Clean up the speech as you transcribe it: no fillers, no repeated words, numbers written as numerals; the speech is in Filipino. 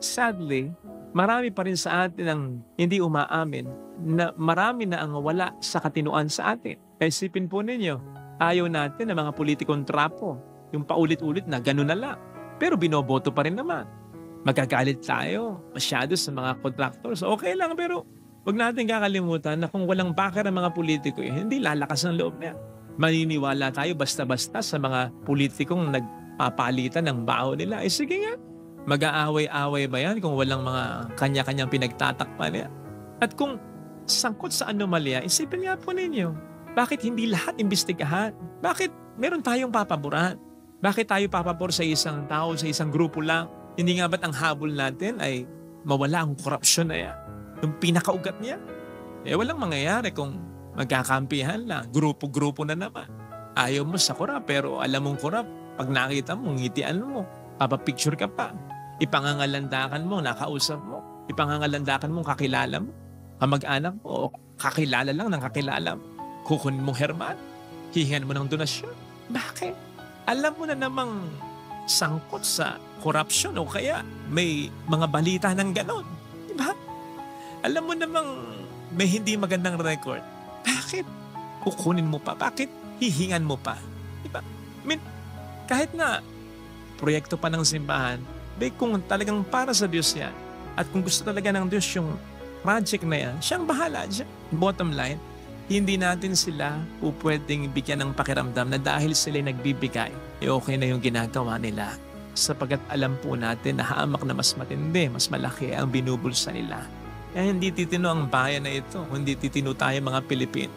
Sadly, marami pa rin sa atin ang hindi umaamin na marami na ang wala sa katinuan sa atin. Kaya isipin po ninyo, ayaw natin ng mga politikong trapo, yung paulit-ulit na gano'n na lang. Pero binoboto pa rin naman. Magagalit tayo masyado sa mga contractors. Okay lang, pero wag natin kakalimutan na kung walang backer ng mga politiko, hindi lalakas ang loob niya. Maniniwala tayo basta-basta sa mga politikong nagpapalitan ng bao nila. Sige nga, mag-aaway-away ba yan kung walang mga kanya-kanyang pinagtatakpan yan? At kung sangkot sa anomalya, isipin nga po ninyo, bakit hindi lahat imbestigahan? Bakit meron tayong papaboran? Bakit tayo papabor sa isang tao, sa isang grupo lang? Hindi nga ba't ang habol natin ay mawala ang korupsyon na yan? Yung pinakaugat niya? Walang mangyayari kung magkakampihan lang, grupo-grupo na naman. Ayaw mo sa korap, pero alam mong korap, pag nakita mo, ngitian mo, papapicture ka pa. Ipangangalandakan mo, nakausap mo. Ipangangalandakan mo, kakilala mo. Kamag-anak mo, o kakilala lang ng kakilala mo. Kukunin mong herman, hihingan mo ng donasyon. Bakit? Alam mo na namang sangkot sa korupsyon o kaya may mga balita ng ganon. Diba? Alam mo namang may hindi magandang record. Bakit kukunin mo pa? Bakit hihingan mo pa? Diba? I mean, kahit na proyekto pa ng simbahan, kung talagang para sa Diyos yan, at kung gusto talaga ng Diyos yung project na yan, siyang bahala dyan. Bottom line, hindi natin sila pwedeng bigyan ng pakiramdam na dahil sila nagbibigay, okay na yung ginagawa nila. Sapagkat alam po natin na hamak na mas matindi, mas malaki ang binubulsa nila. Kaya hindi titino ang bayan na ito, hindi titino tayo mga Pilipino.